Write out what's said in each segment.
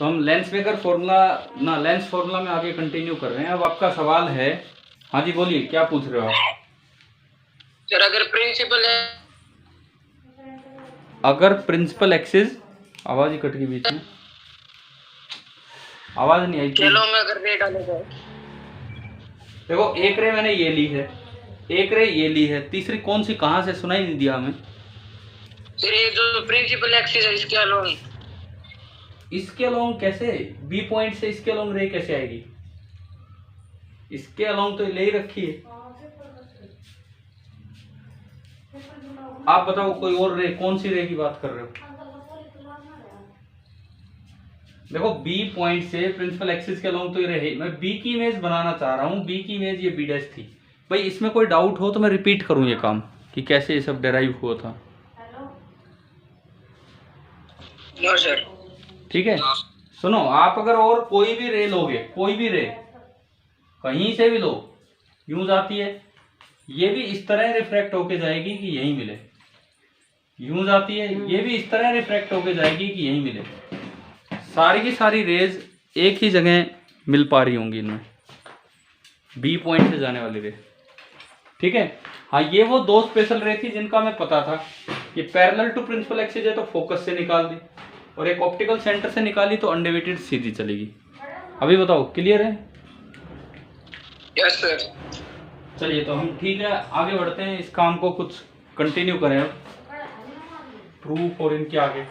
तो हम lens maker formula ना लेंस फॉर्मूला में आगे कंटिन्यू कर रहे हैं। अब आपका सवाल है, हाँ जी बोलिए, क्या पूछ रहे हो आप? सर अगर प्रिंसिपल है, अगर प्रिंसिपल एक्सिस, आवाज ही कट गई बीच में, आवाज नहीं आई। चलो में अगर रे डाले जाए, देखो एक रे मैंने ये ली है, एक रे ये ली है, तीसरी कौन सी कहाँ से सुनाई नहीं दिया हमें? सर ये जो प्रिंसिपल एक्सिस है इसके अलोंग, इसके अलोंग कैसे? बी पॉइंट से इसके अलोंग रे कैसे आएगी? इसके अलोंग तो ले ही रखी है। आप बताओ कोई और रे, कौन सी रे की बात कर रहे हो? देखो बी पॉइंट से प्रिंसिपल एक्सिस के अलोंग तो ये रहे। मैं बी की इमेज बनाना चाह रहा हूँ, बी की इमेज ये बी डैश थी। भाई इसमें कोई डाउट हो तो मैं रिपीट करूँ ये काम कि कैसे ये सब डेराइव हुआ था। No sir. ठीक है, सुनो, आप अगर और कोई भी रे लोगे, कोई भी रे कहीं से भी लो, यूं जाती है, ये भी इस तरह रिफ्रैक्ट होके जाएगी कि यहीं मिले। यूं जाती है, ये भी इस तरह रिफ्रैक्ट होके जाएगी कि यहीं मिले। सारी की सारी रेज एक ही जगह मिल पा रही होंगी इनमें, बी पॉइंट से जाने वाली रे। ठीक है, हाँ ये वो दो स्पेशल रे थी जिनका मैं पता था कि पैरेलल टू प्रिंसिपल एक्सिस है तो फोकस से निकाल दी, और एक ऑप्टिकल सेंटर से निकाली तो अनडिवाइडेड सीधी चलेगी। अभी बताओ क्लियर है? Yes sir. चलिए तो हम ठीक है आगे बढ़ते हैं, इस काम को कुछ कंटिन्यू करें अब, प्रूफ और इनके आगे।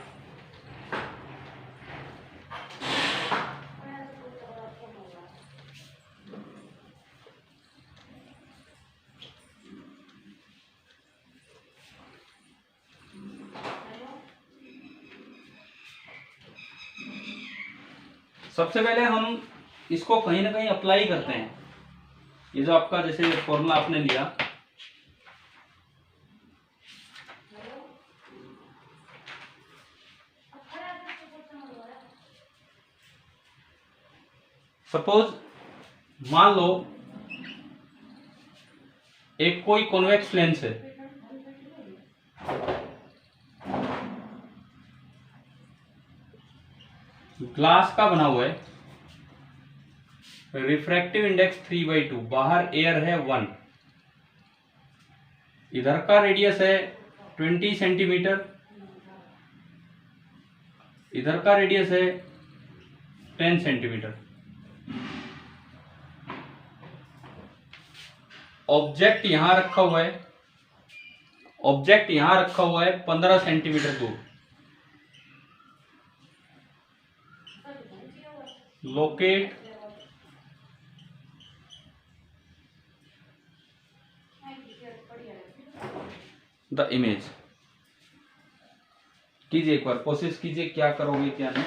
सबसे पहले हम इसको कहीं ना कहीं अप्लाई करते हैं। ये जो आपका जैसे फॉर्मूला आपने लिया, सपोज मान लो एक कोई कॉन्वेक्स लेंस है, ग्लास का बना हुआ है, रिफ्रैक्टिव इंडेक्स 3/2, बाहर एयर है 1, इधर का रेडियस है 20 सेंटीमीटर, इधर का रेडियस है 10 सेंटीमीटर। ऑब्जेक्ट यहां रखा हुआ है, ऑब्जेक्ट यहां रखा हुआ है 15 सेंटीमीटर दूर। Locate the image. कीजिए एक बार कोशिश कीजिए, क्या करोगे क्या नहीं।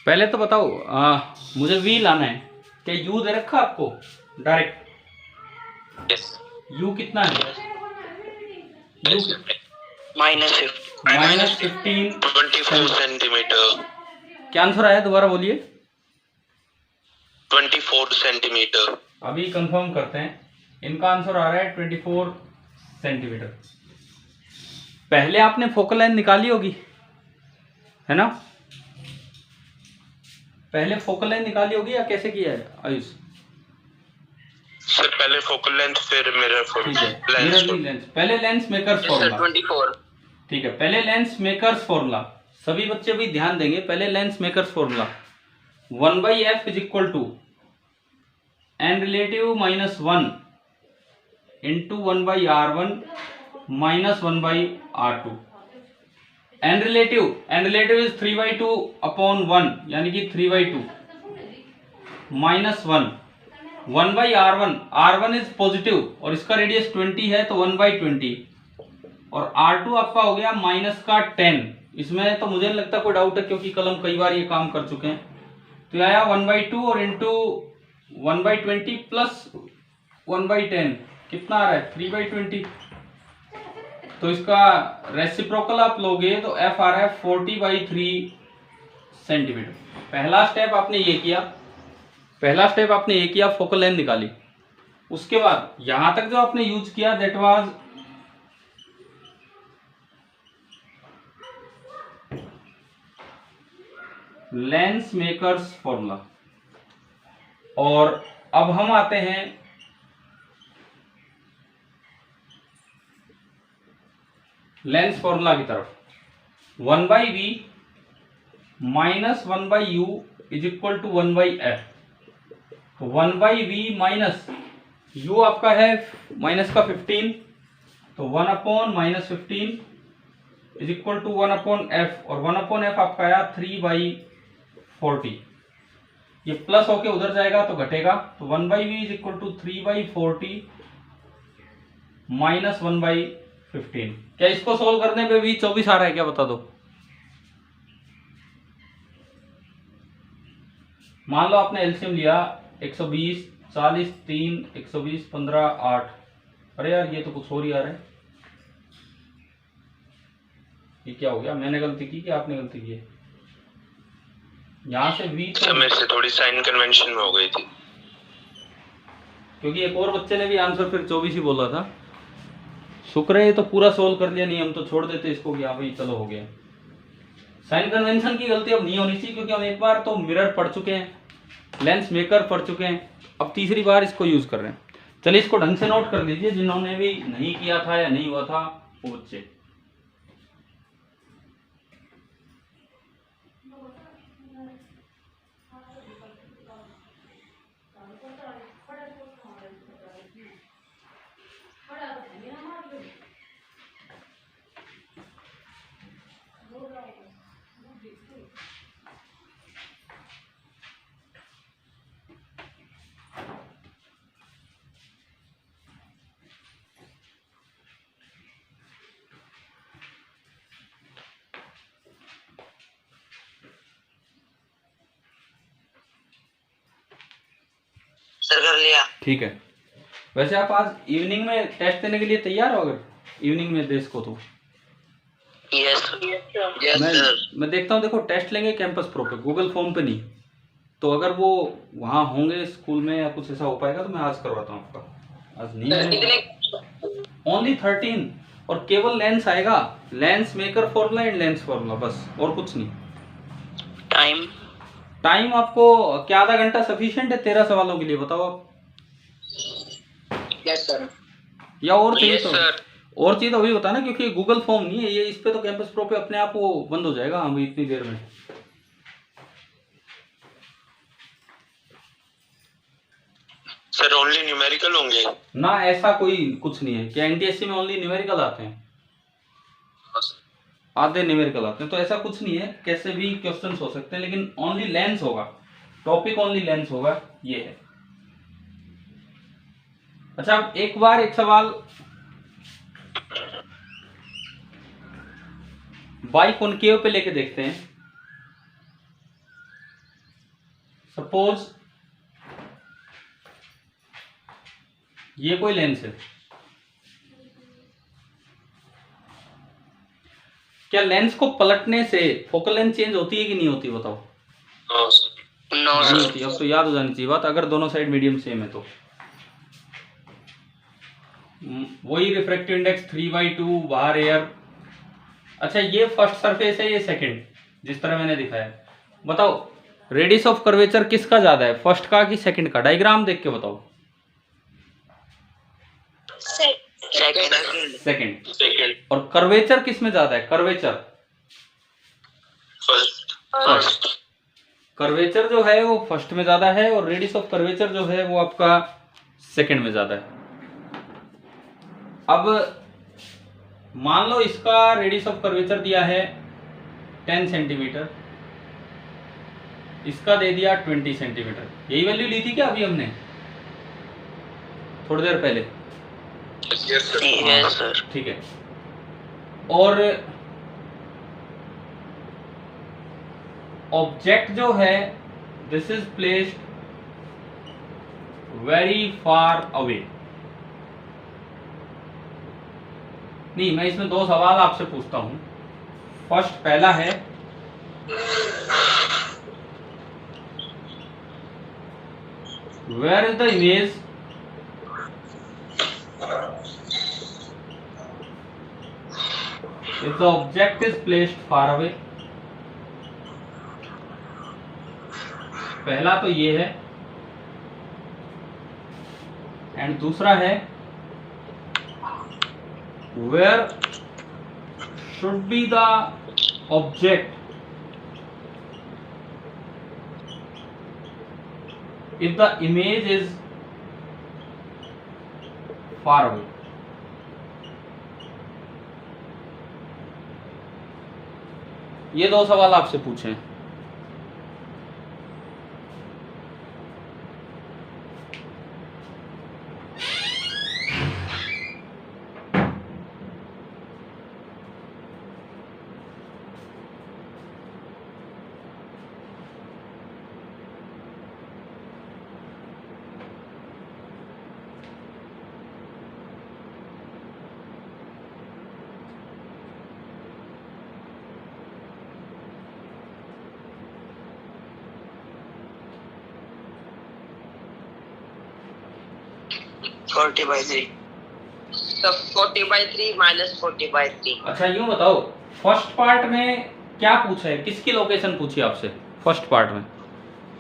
पहले तो बताओ मुझे वी लाना है, क्या यू दे रखा आपको डायरेक्ट? यस। यू कितना है? You -15 24 centimetre. क्या आंसर आया, दोबारा बोलिए। 24 सेंटीमीटर। अभी कंफर्म करते हैं, इनका आंसर आ रहा है 24 सेंटीमीटर। पहले आपने फोकल लाइन निकाली होगी, है ना? पहले फोकल लाइन निकाली होगी या कैसे किया है आयुष? सर पहले फोकल लेंथ फिर मिरर लेंस। पहले लेंस मेकर्स फॉर्मूला। 24। ठीक है, पहले लेंस मेकर्स फॉर्मूला, सभी बच्चे भी ध्यान देंगे। पहले lens makers formula 1/f is equal to n relative minus 1 into 1/r1 minus 1/r2। N relative is 3/2 upon 1 यानी कि 3/2 minus 1/r1। r1 is positive और इसका रेडियस 20 है तो 1/20 और r2 आपका हो गया माइनस का 10। इसमें तो मुझे नहीं लगता कोई डाउट है क्योंकि कलम कई बार ये काम कर चुके हैं। तो ये आया 1/2 और इंटू 1/20 प्लस 1/10 कितना आ रहा है 3/20। तो इसका रेसिप्रोकल आप लोगे तो f आ रहा है 40/3 सेंटीमीटर। पहला स्टेप आपने ये किया, फोकल लेंथ निकाली। उसके बाद यहां तक जो आपने यूज किया that was lens makers formula. और अब हम आते हैं लेंस फॉर्मूला की तरफ। 1/v minus 1/u is equal to 1/f। 1/v minus u आपका है माइनस का 15 तो 1/-15 इज इक्वल टू 1/f और 1/f आपका आया 3/40। ये प्लस होके उधर जाएगा तो घटेगा तो 1/v is equal to 3/40 minus 1/15। क्या इसको सोल्व करने पे भी 24 आ रहा है क्या बता दो। मान लो आपने एलसीएम लिया 120 40 3 120 15 8। अरे यार ये तो कुछ और ही आ रहा है। ये क्या हो गया, मैंने गलती की कि आपने गलती की है। यहां से v तो मेरे से थोड़ी साइन कन्वेंशन में हो गई थी क्योंकि एक और बच्चे ने भी आंसर फिर 24 ही बोला था। शुक्र है ये तो पूरा सोल्व कर लिया, नहीं हम तो छोड़ देते इसको कि हाँ भाई चलो हो गया। साइन कन्वेंशन की गलती अब नहीं होनी चाहिए क्योंकि हम एक बार तो मिरर पढ़ चुके हैं, लेंस मेकर पढ़ चुके हैं, अब तीसरी बार इसको यूज कर रहे हैं। चलिए इसको ढंग से नोट कर लीजिए, जिन्होंने भी नहीं किया था या नहीं हुआ था वो बच्चे। सर कर लिया। ठीक है, वैसे आप आज इवनिंग में टेस्ट देने के लिए तैयार हो? अगर इवनिंग में दे इसको तो यस सर। मैं देखता हूँ। देखो टेस्ट लेंगे कैंपस प्रो पे, गूगल फॉर्म पे नहीं। तो अगर वो वहाँ होंगे स्कूल में या कुछ ऐसा हो पाएगा तो मैं आज करवाता हूँ आपका। आज नहीं, ओनली 13 और केवल लेंस आएगा, lens maker formula and lens formula, बस और कुछ नहीं। टाइम आपको क्या आधा घंटा सफिशिएंट है 13 सवालों के लिए? बताओ आप। Yes sir. या और चाहिए? यस तो सर। और चाहिए तो अभी बताना, क्योंकि गूगल फॉर्म नहीं है ये, इस पे तो कैंपस प्रो पे अपने आप वो बंद हो जाएगा हम इतनी देर में। सर ओनली न्यूमेरिकल होंगे ना, ऐसा कोई कुछ नहीं है। क्या एनटीएससी में ओनली न्यूमेरिकल आते हैं? आधे न्यूमेरिकल आते हैं, तो ऐसा कुछ नहीं है, कैसे भी क्वेश्चंस हो सकते हैं, लेकिन ओनली लेंस होगा, टॉपिक ओनली लेंस होगा, ये है। अच्छा एक बार एक सवाल बाइकॉन्केव पे लेके देखते हैं। सपोज ये कोई लेंस है, क्या लेंस को पलटने से फोकल लेंथ चेंज होती है कि नहीं होती? बताओ। नो नहीं होती। अब तो याद हो जानी चाहिए बात, अगर दोनों साइड मीडियम सेम है तो। वही रिफ्रैक्टिव इंडेक्स 3/2 बाहर एयर। अच्छा ये फर्स्ट सरफेस है, ये सेकंड, जिस तरह मैंने दिखाया। बताओ रेडियस ऑफ कर्वेचर किसका ज्यादा है, फर्स्ट का कि सेकंड का? डायग्राम देख के बताओ। सेकंड। और कर्वेचर किस में ज्यादा है? Curvature first. कर्वेचर जो है वो फर्स्ट में ज्यादा है और रेडियस ऑफ कर्वेचर जो है वो आपका सेकंड में ज्यादा है। अब मान लो इसका रेडियस ऑफ कर्वेचर दिया है 10 सेंटीमीटर, इसका दे दिया 20 सेंटीमीटर। यही वैल्यू ली थी क्या अभी हमने थोड़ी देर पहले? Yes sir. ठीक है। और ऑब्जेक्ट जो है this is placed very far away. नहीं, मैं इसमें दो सवाल आपसे पूछता हूं। फर्स्ट पहला है where is the image if the object is placed far away. पहला तो ये है, एंड दूसरा है where should be the object if the image is far away। ये दो सवाल आपसे पूछे। Forty by three. तो 40/3 माइनस 40/3। अच्छा यूं बताओ, फर्स्ट पार्ट में क्या पूछा है, किसकी लोकेशन पूछी आपसे फर्स्ट पार्ट में?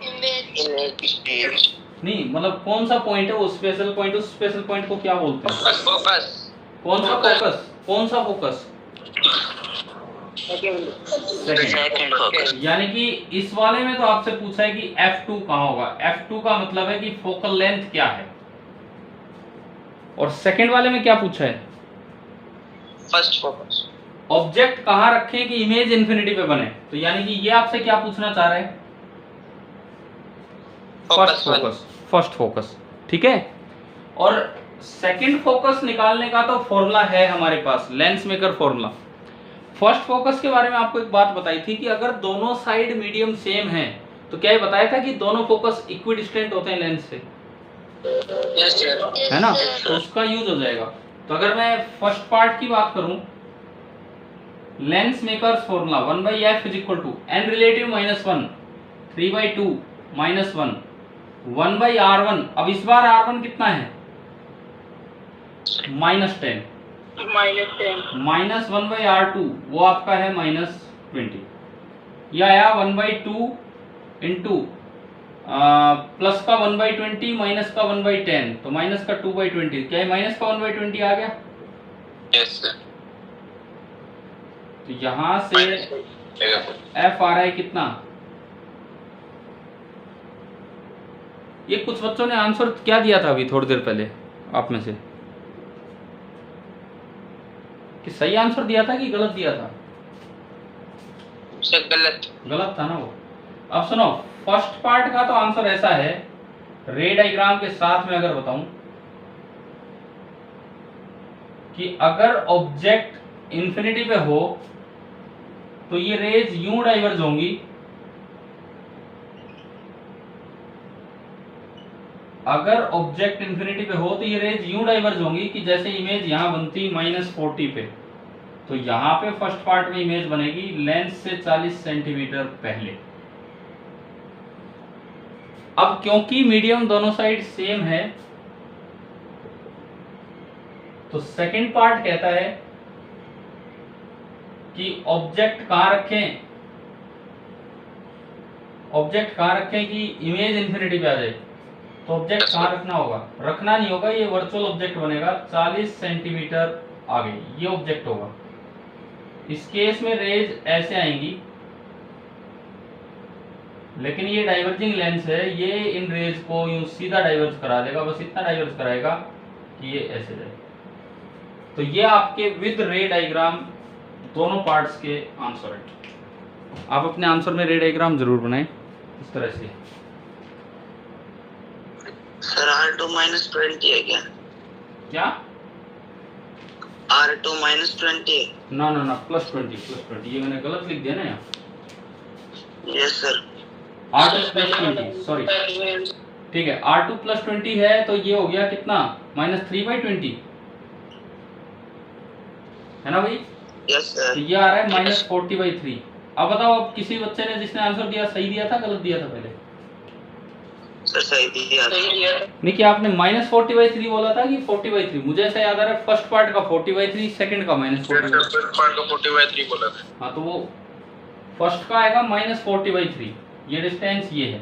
इमेज। नहीं, मतलब कौन सा पॉइंट है वो स्पेशल पॉइंट? उस स्पेशल पॉइंट को क्या बोलते हैं? फोकस। कौन सा फोकस? कौन सा फोकस? Second focus. यानी कि इस वाले में तो आपसे पूछा है कि F2 कहाँ होगा। F2 का मतलब है कि फोकल लेंथ क्या है। और सेकंड वाले में क्या पूछा है? First focus. ऑब्जेक्ट कहाँ रखें कि इमेज इंफिनिटी पे बने। तो यानी कि ये आपसे क्या पूछना चाह रहे हैं? First focus. फर्स्ट फोकस, ठीक है। और सेकंड फोकस निकालने का तो फॉर्मूला है हमारे पास, lens maker formula. First focus के बारे में आपको एक बात बताई थी कि अगर दोनों साइड मीडियम सेम है तो क्या ये बताया था कि दोनों फोकस इक्विडिस्टेंट होते हैं लेंस से, है ना? तो उसका यूज हो जाएगा। तो अगर मैं फर्स्ट पार्ट की बात करूं, lens makers formula 1/f is equal to n relative -1 3/2 -1 1/r1। अब इस बार r1 कितना है? -10 माइनस 1/r2 वो आपका है -20। यह आया 1/2 इंटू प्लस का 1/20 माइनस का 1/10, तो माइनस का 2/20। क्या है माइनस का 1/20 आ गया? Yes sir. तो यहां से f आ रहा है कितना? ये कुछ बच्चों ने आंसर क्या दिया था अभी थोड़ी देर पहले आप में से? कि सही आंसर दिया था कि गलत दिया था? गलत था ना वो। अब सुनो, फर्स्ट पार्ट का तो आंसर ऐसा है, रे डायग्राम के साथ में अगर बताऊं कि अगर ऑब्जेक्ट इंफिनिटी पे हो तो ये रेज यूं डाइवर्ज होंगी, अगर ऑब्जेक्ट इंफिनिटी पे हो तो ये रेज यूं डाइवर्ज होंगी कि जैसे इमेज यहां बनती -40 पे, तो यहां पे फर्स्ट पार्ट में इमेज बनेगी लेंस से 40 सेंटीमीटर पहले। अब क्योंकि मीडियम दोनों साइड सेम है तो सेकंड पार्ट कहता है कि ऑब्जेक्ट कहां रखें, ऑब्जेक्ट कहां रखें कि इमेज इंफिनिटी पे आ जाए। तो ऑब्जेक्ट कहां रखना होगा? रखना नहीं होगा, ये वर्चुअल ऑब्जेक्ट बनेगा 40 सेंटीमीटर आगे, ये ऑब्जेक्ट होगा। इस केस में रेज ऐसे आएंगी लेकिन ये डाइवर्जिंग लेंस है, ये इन रेज को यूं सीधा डाइवर्ज करा देगा, बस इतना डाइवर्ज कराएगा कि ये ऐसे जाए। तो ये आपके विद रे डायग्राम दोनों पार्ट्स के आंसर है। आप अपने आंसर में रे डायग्राम जरूर बनाएं इस तरह से। सर R2-20 है क्या? क्या? R2-20? ना ना ना, +20 ये मैंने गलत लिख दिया ना यहाँ। Yes sir. R2+20 सॉरी, ठीक है। R2+20 है तो ये हो गया कितना, -3/20 है ना भाई? Yes sir. तो ये आ रहा है -40/3। अब बताओ, अब किसी बच्चे ने जिसने आंसर दिया सही दिया था गलत दिया था पहले? सर सही दिया। नहीं, क्या आपने -40/3 बोला था कि 40/3? मुझे ऐसा याद आ रहा है फर्स्ट पार्ट का 40/3, सेकंड का -40/3। फर्स्ट पार्ट का 40/3 बोला था। हाँ, तो वो फर्स्ट का आएगा -40/3, ये डिस्टेंस ये है,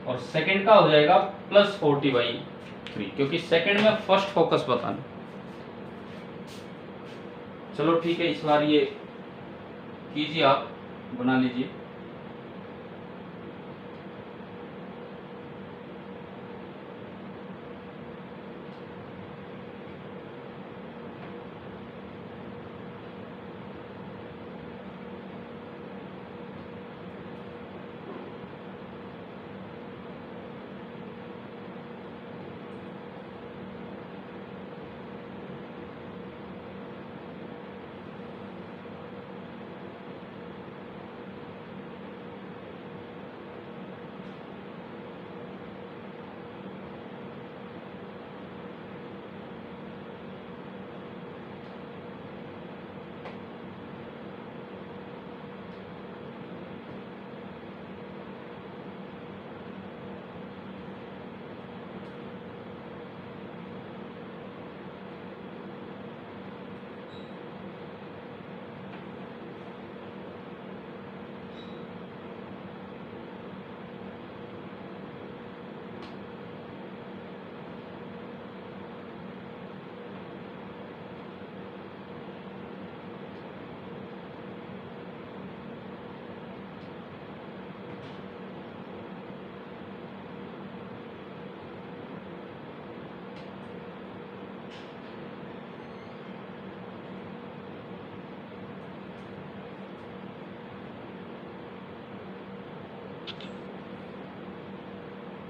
और सेकंड का हो जाएगा +40/3, क्योंकि सेकंड में फर्स्ट फोकस बताना। चलो ठीक है, इस बार ये कीजिए, आप बना लीजिए।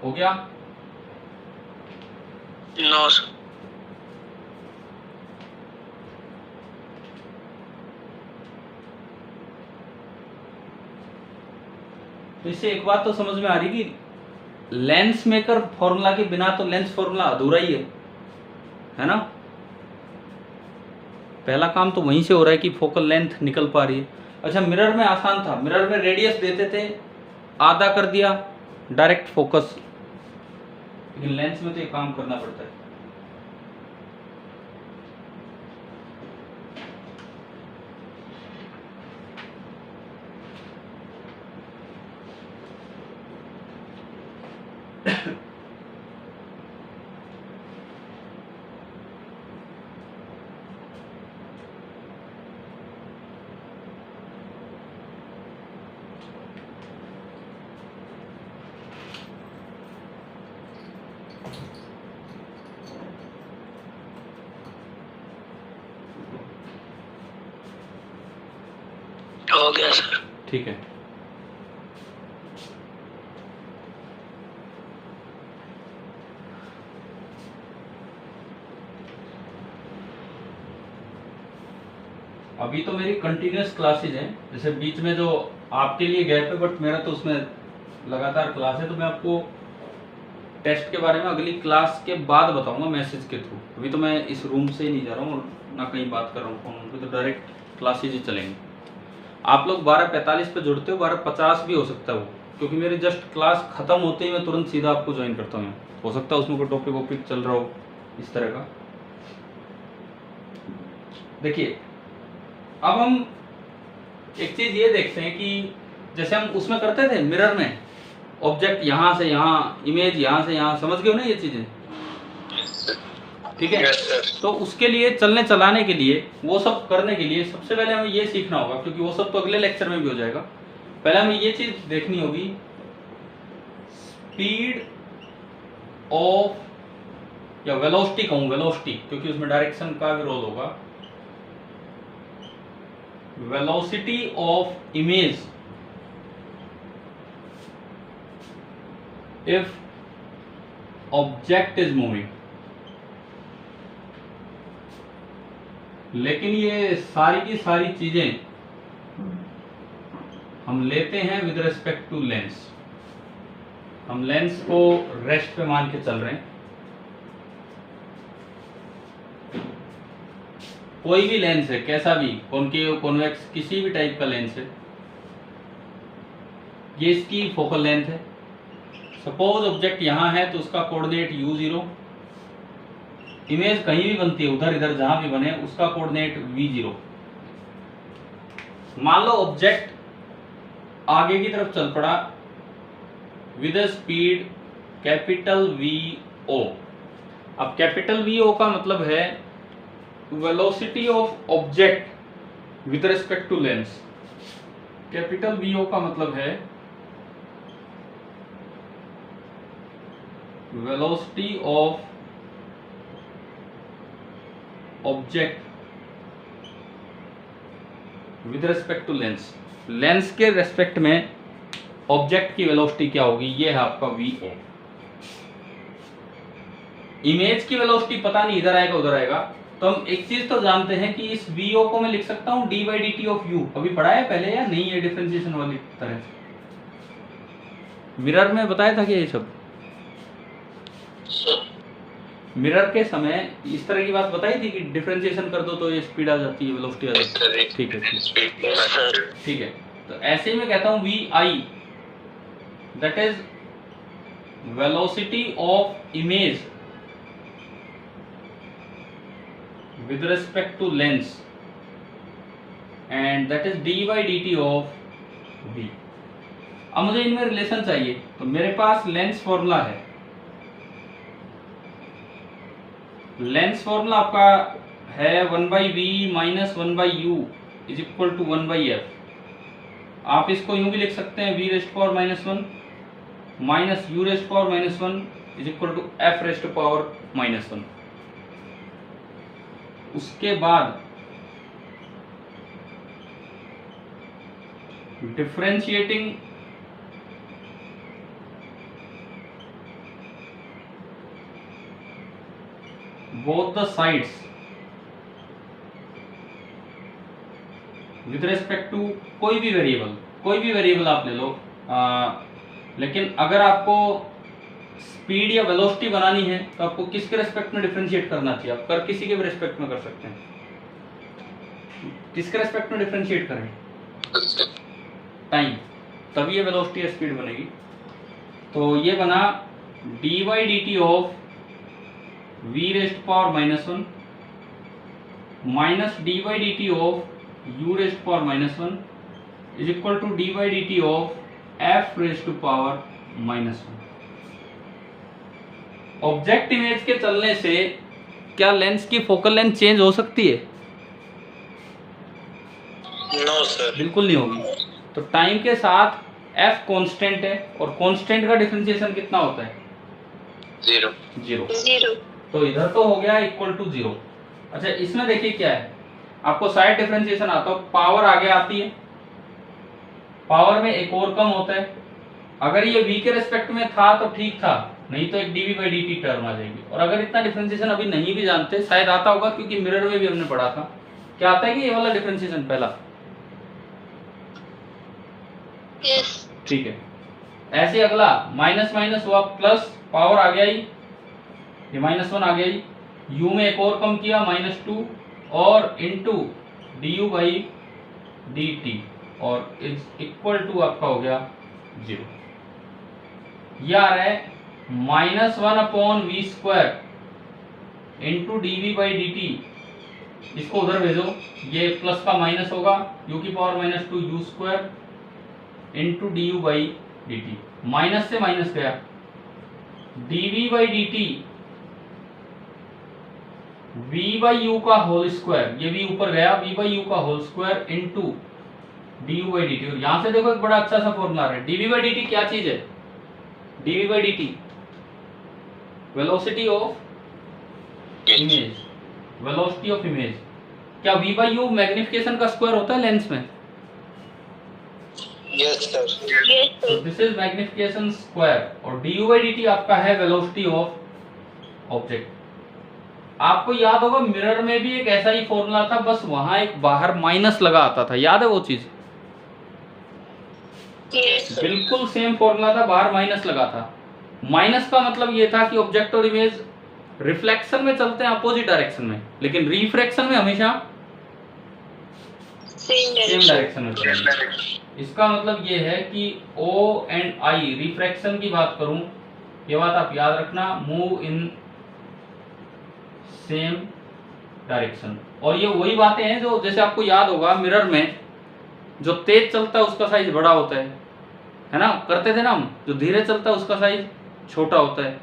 हो गया? No sir. तो इससे एक बात तो समझ में आ रही कि लेंस मेकर फॉर्मूला के बिना तो लेंस फॉर्मूला अधूरा ही है ना? पहला काम तो वहीं से हो रहा है कि फोकल लेंथ निकल पा रही है। अच्छा, मिरर में आसान था, मिरर में रेडियस देते थे, आधा कर दिया, डायरेक्ट फोकस। लेकिन लेंस में तो ये काम करना पड़ता है। हो गया सर। ठीक है। अभी तो मेरी कंटिन्यूस क्लासेज हैं, जैसे बीच में जो आपके लिए गैप है, बट मेरा तो उसमें लगातार क्लास है। तो मैं आपको टेस्ट के बारे में अगली क्लास के बाद बताऊंगा मैसेज के थ्रू। अभी तो मैं इस रूम से ही नहीं जा रहा हूँ, ना कहीं बात कर रहा हूँ फोन पे, तो डायरेक्ट क्लासेज ही चलेंगे। आप लोग 12:45 पे जुड़ते हो, 12:50 भी हो सकता है वो, क्योंकि मेरी जस्ट क्लास खत्म होते ही मैं तुरंत सीधा आपको ज्वाइन करता हूँ। हो सकता है उसमें कोई टॉपिक वॉपिक चल रहा हो इस तरह का। देखिए, अब हम एक चीज ये देखते हैं कि जैसे हम उसमें करते थे मिरर में, ऑब्जेक्ट यहाँ से यहाँ, इमेज यहाँ से यहाँ, समझ गए हो ना ये चीजें? ठीक है। तो उसके लिए चलने चलाने के लिए, वो सब करने के लिए सबसे पहले हमें ये सीखना होगा, क्योंकि वो सब तो अगले लेक्चर में भी हो जाएगा, पहले हमें ये चीज देखनी होगी, स्पीड ऑफ, या वेलोसिटी कहूं, वेलोसिटी, क्योंकि उसमें डायरेक्शन का भी रोल होगा। Velocity of image if object is moving. लेकिन ये सारी की सारी चीजें हम लेते हैं विद रिस्पेक्ट टू लेंस। हम लेंस को रेस्ट पे मान के चल रहे हैं। कोई भी लेंस है, कैसा भी, कॉनकेव, कॉन्वेक्स, किसी भी टाइप का लेंस है, ये इसकी फोकल लेंथ है। सपोज ऑब्जेक्ट यहां है तो उसका कोऑर्डिनेट u0, इमेज कहीं भी बनती है, उधर इधर जहां भी बने, उसका कोऑर्डिनेट v0। मान लो ऑब्जेक्ट आगे की तरफ चल पड़ा विद स्पीड कैपिटल VO। अब कैपिटल VO का मतलब है velocity of object with respect to lens. Capital VO का मतलब है velocity of object with respect to lens. Lens के रेस्पेक्ट में ऑब्जेक्ट की वेलोसिटी क्या होगी, ये है आपका VO। इमेज की वेलोसिटी पता नहीं, इधर आएगा उधर आएगा। तो हम एक चीज तो जानते हैं कि इस VO को मैं लिख सकता हूं d/dt ऑफ u। अभी पढ़ा है पहले या नहीं, है डिफरेंशिएशन वाली तरह से? मिरर में बताया था कि ये सब मिरर के समय इस तरह की बात बताई थी कि डिफरेंशिएशन कर दो तो ये स्पीड आ जाती है, वेलोसिटी आ जाती है। ठीक है, ठीक है। तो ऐसे ही मैं कहता हूं VI, that is velocity of image with respect to lens, and that is d/dt of v। अब मुझे इनमें रिलेशन चाहिए, तो मेरे पास लेंस फॉर्मूला है। लेंस फॉर्मूला आपका है 1/v minus 1/u is equal to 1/f। आप इसको यूं भी लिख सकते हैं v rest power -1 minus u rest power -1 is equal to f rest power -1। उसके बाद differentiating both the sides with respect to कोई भी वेरिएबल आप ले लो। लेकिन अगर आपको स्पीड या वेलोसिटी बनानी है तो आपको किसके रेस्पेक्ट में डिफरेंशिएट करना चाहिए? आप कर किसी के भी रेस्पेक्ट में कर सकते हैं। किसके रेस्पेक्ट में डिफरेंशिएट करें? टाइम, तभी ये वेलोसिटी या स्पीड बनेगी। तो ये बना d/dt of v rest power -1 minus d/dt of u rest power -1 is equal to d/dt of f rest power -1। Object image के चलने से क्या लेंस की फोकल लेंथ चेंज हो सकती है? नो सर, बिल्कुल नहीं होगी। तो टाइम के साथ f कांस्टेंट है, और कांस्टेंट का डिफरेंशिएशन कितना होता है? 0। तो इधर तो हो गया इक्वल टू 0। अच्छा, इसमें देखिए क्या है, आपको साइड डिफरेंशिएशन आता है, पावर आगे आती है, पावर में एक और कम होता है। अगर ये v के रेस्पेक्ट में था तो ठीक था, नहीं तो एक dv/dt टर्म आ जाएगी। और अगर इतना डिफरेंशिएशन अभी नहीं भी जानते, शायद आता होगा क्योंकि मिरर में भी हमने पढ़ा था। क्या आता है कि ये वाला डिफरेंशिएशन पहला? यस। ठीक है। ऐसे अगला माइनस माइनस हुआ प्लस, पावर आ गया ही, ये -1 आ गया ही, u में एक और कम किया -2 और इनटू du/dt और इज इक्वल टू आपका हो गया 0। ये आ रहा है -1/v² इंटू dv/dt। इसको उधर भेजो, ये प्लस का माइनस होगा, u की power -2u² into du/dt। Minus से माइनस गया, dv/dt v/u का होल स्क्वायर, ये v ऊपर गया, v/u का whole square into du by D T. और यहां से देखो एक बड़ा अच्छा सा फॉर्मूला है, dv बाई डी टी क्या चीज है, dv by D T velocity of image, velocity of image. क्या v बाई u मैग्निफिकेशन का स्क्वायर होता है लेंस में? Yes sir. Yes, तो sir. This is magnification square, और du बाई डी टी आपका है वेलोसिटी ऑफ ऑब्जेक्ट। आपको याद होगा मिरर में भी एक ऐसा ही फॉर्मूला था, बस वहां एक बाहर माइनस लगा आता था, याद है वो चीज? Yes, sir. बिल्कुल सेम फॉर्मूला था, बाहर माइनस लगा था। माइनस का मतलब ये था कि ऑब्जेक्ट और इमेज रिफ्लेक्शन में चलते हैं अपोजिट डायरेक्शन में, लेकिन रिफ्रैक्शन में हमेशा Same सेम direction. डायरेक्शन में चलेंगे। इसका मतलब ये है कि O एंड I रिफ्रैक्शन की बात करूं, ये बात आप याद रखना, मूव इन सेम डायरेक्शन। और ये वही बातें हैं जो, जैसे आपको याद होगा मिरर में जो तेज चलता है उसका साइज बड़ा होता है ना, करते थे ना हम। जो धीरे चलता है उसका साइज छोटा होता है,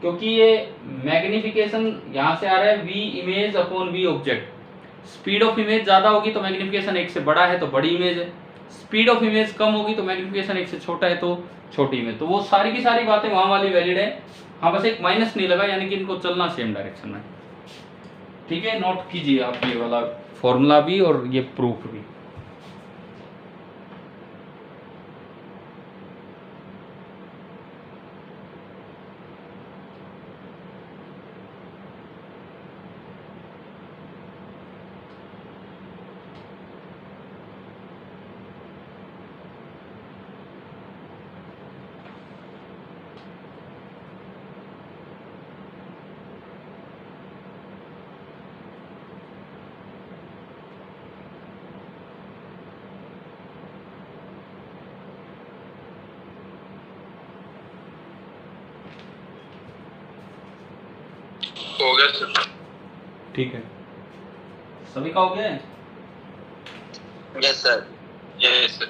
क्योंकि ये मैग्निफिकेशन यहाँ से आ रहा है v image upon v object. Speed of image ज्यादा होगी तो मैग्निफिकेशन एक से बड़ा है तो बड़ी इमेज है, स्पीड ऑफ इमेज कम होगी तो मैग्निफिकेशन एक से छोटा है तो छोटी इमेज। तो वो सारी की सारी बातें वहां वाली वैलिड है। हाँ, बस एक माइनस नहीं लगा, यानी कि इनको चलना सेम डायरेक्शन में। ठीक है, नोट कीजिए आप ये वाला फॉर्मूला भी और ये प्रूफ भी। हो गया सर। ठीक है, सभी का हो गया है? Yes sir. Yes sir.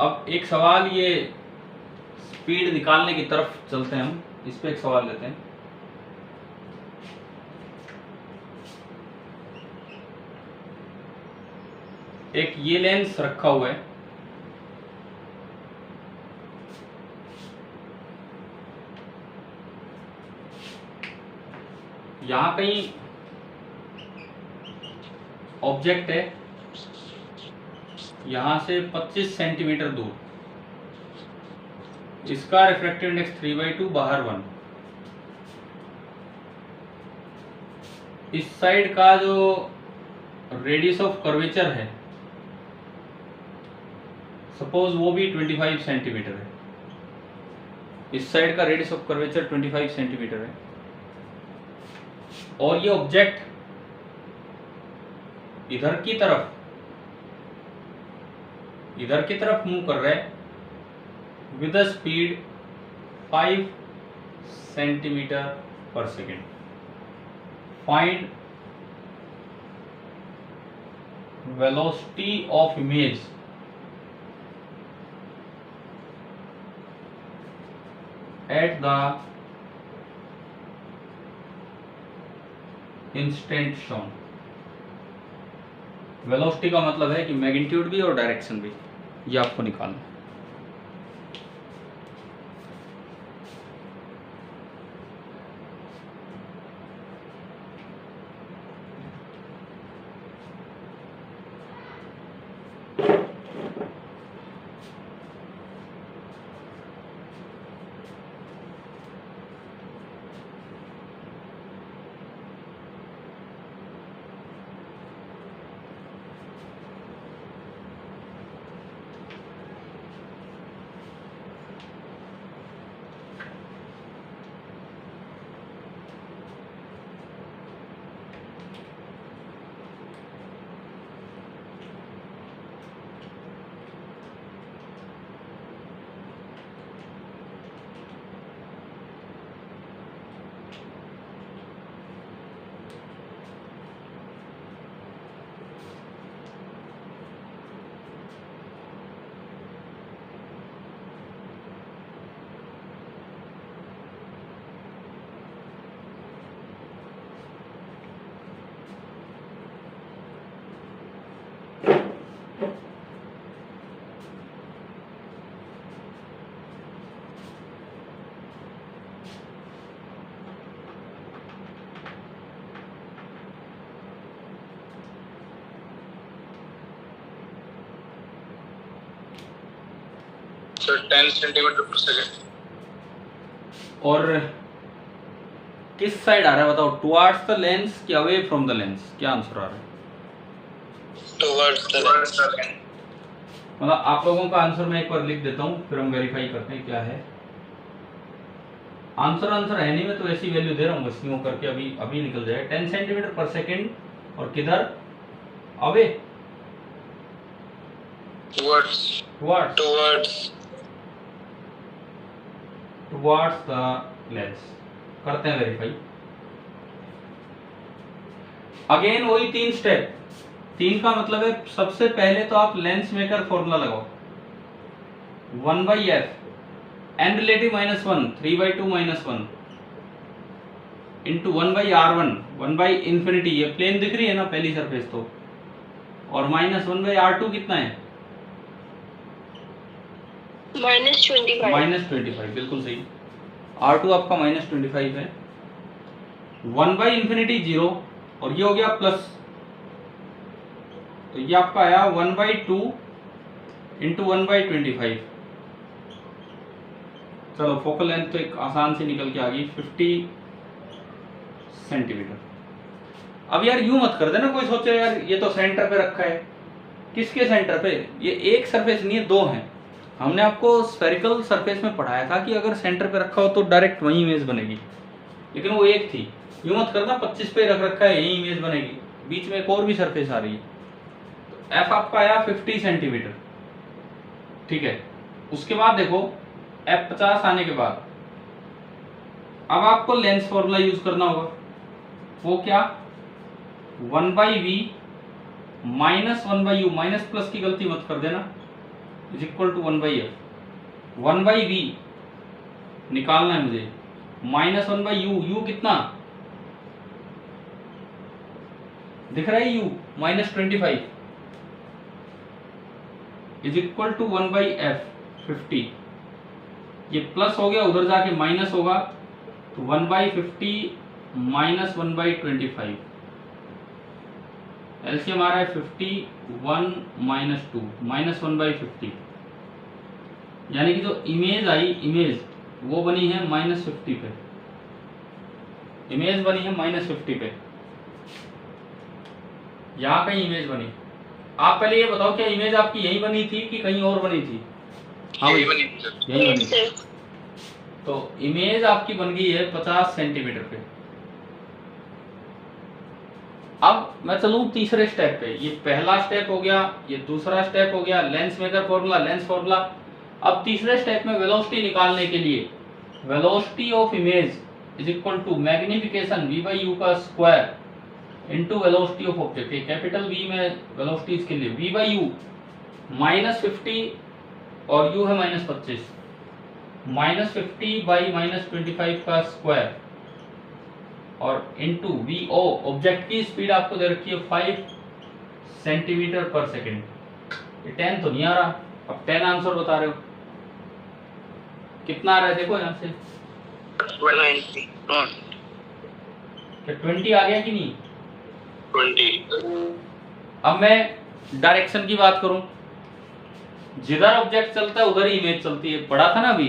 अब एक सवाल, ये स्पीड निकालने की तरफ चलते हैं हम, इस पे एक सवाल लेते हैं। एक ये लेंस रखा हुआ है, यहां कहीं ऑब्जेक्ट है, यहां से 25 सेंटीमीटर दूर, इसका रिफ्रैक्टिव इंडेक्स 3/2, बाहर 1। इस साइड का जो रेडियस ऑफ कर्वेचर है, सपोज वो भी 25 सेंटीमीटर है। इस साइड का रेडियस ऑफ कर्वेचर 25 सेंटीमीटर है, और ये ऑब्जेक्ट इधर की तरफ मूव कर रहा है विद अ स्पीड 5 सेंटीमीटर पर second. Find velocity of image at the instant shown. Velocity का मतलब है कि मैग्नीट्यूड भी और डायरेक्शन भी, ये आपको निकालना है। सर 10 सेंटीमीटर पर सेकेंड। और किस साइड आ रहा है बताओ, टुवर्ड्स द लेंस कि अवे फ्रॉम द लेंस? क्या आंसर आ रहा है? Towards the lens. मतलब आप लोगों का आंसर मैं एक बार लिख देता हूँ, फिर हम वेरीफाई करते हैं क्या है आंसर। है नहीं, मैं तो ऐसी वैल्यू दे रहा हूँ बस यूं करके, अभी निकल जाए। 10 सेंटीमीटर पर सेकेंड और किधर? Away, towards the lens. करते हैं वेरीफाई। अगेन वही 3 स्टेप। 3 का मतलब है सबसे पहले तो आप लेंस मेकर फॉर्मूला लगाओ, 1/f n relative -1 3/2 -1 into 1/r1 1/∞, ये प्लेन दिख रही है ना पहली सरफेस तो, और -1/r2 कितना है? -25, बिल्कुल सही। R2 आपका -25 है। 1/∞ 0 और ये हो गया प्लस, तो ये आपका आया 1/2 इंटू 1/25। चलो फोकल लेंथ तो एक आसान से निकल के आ गई 50 सेंटीमीटर। अब यार यूं मत कर देना, कोई सोचे यार ये तो सेंटर पे रखा है। किसके सेंटर पे? ये एक सरफेस नहीं है, 2 हैं। हमने आपको स्फेरिकल सरफेस में पढ़ाया था कि अगर सेंटर पे रखा हो तो डायरेक्ट वही इमेज बनेगी, लेकिन वो एक थी। यूं मत करना 25 पे रख रखा है यही इमेज बनेगी, बीच में एक और भी सरफेस आ रही है। तो एफ आपका आया 50 सेंटीमीटर, ठीक है। उसके बाद देखो एफ 50 आने के बाद अब आपको लेंस फॉर्मूला यूज करना होगा। वो क्या? 1/v minus 1/u, minus plus की गलती मत कर देना, is equal to 1/f। 1/v निकालना है मुझे, माइनस 1/u, u कितना दिख रहा है? u -25 is equal to 1/f 50। ये प्लस हो गया, उधर जाके माइनस होगा, तो 1/50 माइनस 1/25। एलसीएम आ रहा है 51 -2 -1/50, यानी कि जो इमेज आई, इमेज वो बनी है -50 पे, इमेज बनी है -50 पे, यहाँ कहीं इमेज बनी। आप पहले ये बताओ क्या इमेज आपकी यही बनी थी कि कहीं और बनी थी? हाँ यही बनी थी। यही बनी थी। तो इमेज आपकी बन गई है 50 सेंटीमीटर पे। अब मैं चलूं तीसरे स्टेप पे। ये पहला स्टेप हो गया, ये दूसरा स्टेप हो गया, lens maker formula, lens formula. अब तीसरे स्टेप में वेलोसिटी निकालने के लिए velocity of image is equal to magnification v/u का square into velocity of object. ये कैपिटल V में वेलोसिटी के लिए v/u -50 और u है -25, -50 बाई -25 का स्क्वायर और इनटू vo, ऑब्जेक्ट की स्पीड आपको दे रखी है 5 सेंटीमीटर पर सेकेंड। ये 10 तो नहीं आ रहा, अब 10 आंसर बता रहे हो, कितना आ रहा है देखो यहाँ से, 20 क्या 20 आ गया कि नहीं? 20। अब मैं डायरेक्शन की बात करूं, जिधर ऑब्जेक्ट चलता है उधर ही इमेज चलती है, पढ़ा था ना अभी,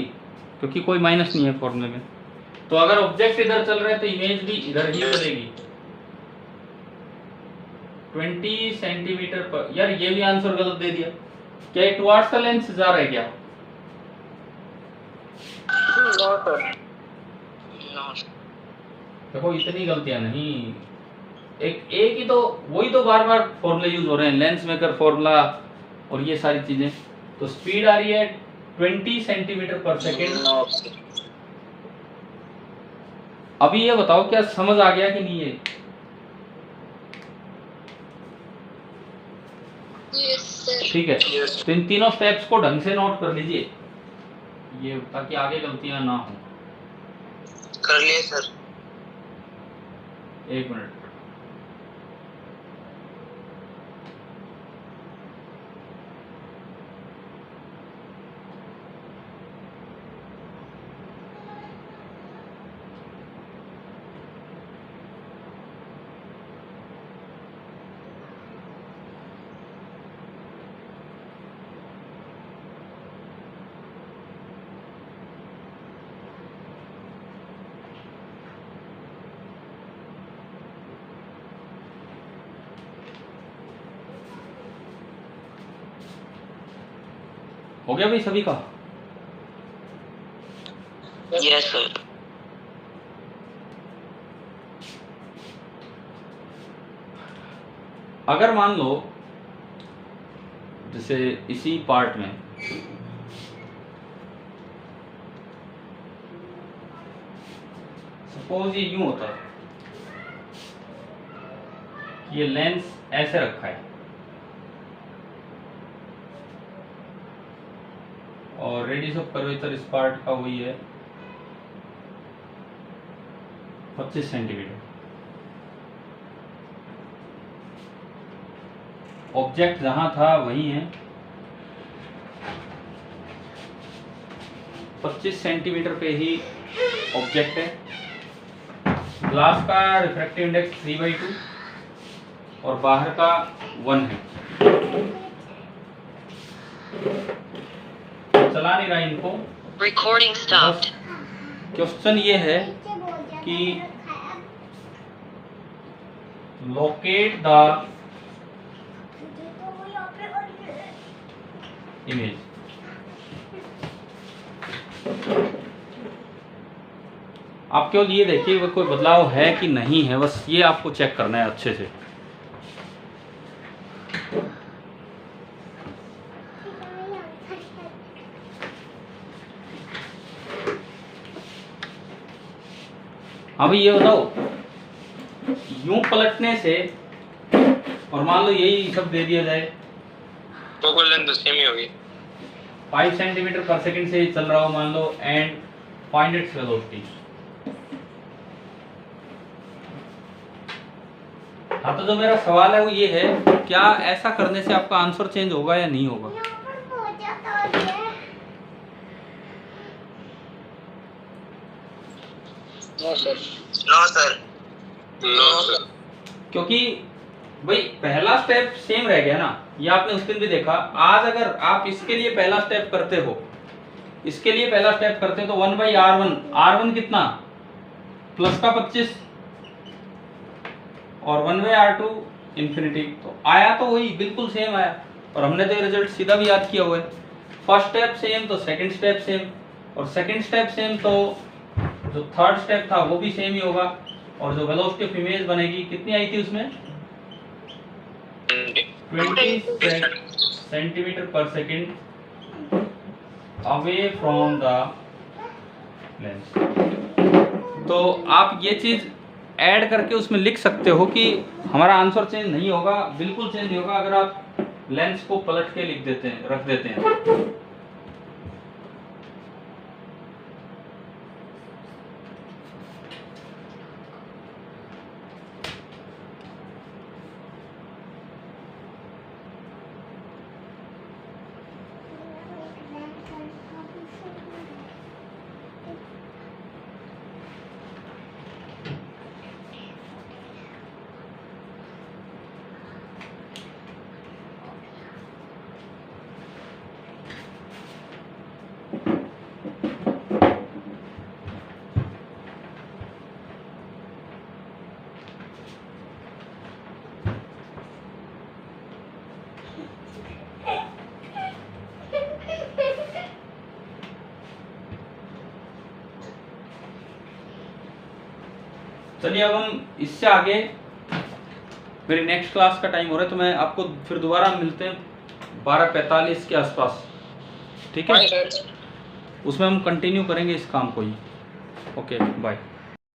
क्योंकि कोई माइनस नहीं है फॉर्मूले में। तो अगर ऑब्जेक्ट इधर चल रहा है तो इमेज भी इधर ही चलेगी। 20 सेंटीमीटर पर। यार ये भी आंसर गलत दे दिया, क्या टुवर्ड्स द लेंस जा रहा है क्या? देखो इतनी गलतियां नहीं, एक ही तो, वही तो बार बार फॉर्मूले यूज हो रहे हैं, लेंस मेकर फॉर्मूला और ये सारी चीजें। तो स्पीड आ रही है 20 सेंटीमीटर पर सेकेंड। अभी ये बताओ क्या समझ आ गया कि नहीं है? Yes sir. ठीक है, Yes. तो इन तीनों स्टेप्स को ढंग से नोट कर लीजिए, ये ताकि आगे गलतियां ना हो। कर लिए सर। एक मिनट, हो गया भाई सभी का? Yes sir. अगर मान लो जैसे इसी पार्ट में सपोज ये यूं होता है, ये लेंस ऐसे रखा है और रेडियस ऑफ कर्वेचर इस पार्ट का वही है 25 सेंटीमीटर। ऑब्जेक्ट जहां था वही है, 25 सेंटीमीटर पे ही ऑब्जेक्ट है। ग्लास का रिफ्रैक्टिव इंडेक्स 3/2 और बाहर का 1 है। चला नहीं रहा इनको। Recording stopped. क्वेश्चन ये है कि लोकेट द इमेज। आप केवल ये देखिए वो कोई बदलाव है कि नहीं है, बस ये आपको चेक करना है अच्छे से। अभी ये बताओ, यूं पलटने से और मान लो यही सब दे दिया जाए, फोकल लेंथ तो सेम ही होगी। 5 सेंटीमीटर पर सेकंड से चल रहा हो मान लो, एंड फाइंड इट्स वेलोसिटी। हाँ, तो जो मेरा सवाल है वो ये है, क्या ऐसा करने से आपका आंसर चेंज होगा या नहीं होगा? No sir. No sir. No sir. क्योंकि भाई पहला स्टेप सेम रह गया ना, ये आपने उस दिन भी देखा। आज अगर आप इसके लिए पहला स्टेप करते हो, इसके लिए पहला स्टेप करते हो तो 1/r1, r1 कितना प्लस का 25 और 1/r2 इंफिनिटी, तो आया तो वही बिल्कुल सेम आया। और हमने तो रिजल्ट सीधा भी याद किया हुआ है। फर्स्ट स्टेप सेम तो सेकंड स्टेप सेम, और सेकंड स्टेप सेम तो जो थर्ड स्टेप था वो भी सेम ही होगा। और जो वेलोसिटी ऑफ इमेज बनेगी कितनी आई थी उसमें, 20 सेंटीमीटर पर second away from the lens. तो आप ये चीज ऐड करके उसमें लिख सकते हो कि हमारा आंसर चेंज नहीं होगा, बिल्कुल चेंज नहीं होगा अगर आप लेंस को पलट के लिख देते हैं, रख देते हैं। चलिए अब हम इससे आगे, मेरी नेक्स्ट क्लास का टाइम हो रहा है तो मैं आपको फिर दोबारा मिलते हैं 12:45 के आसपास, ठीक है? उसमें हम कंटिन्यू करेंगे इस काम को ही। Okay, bye.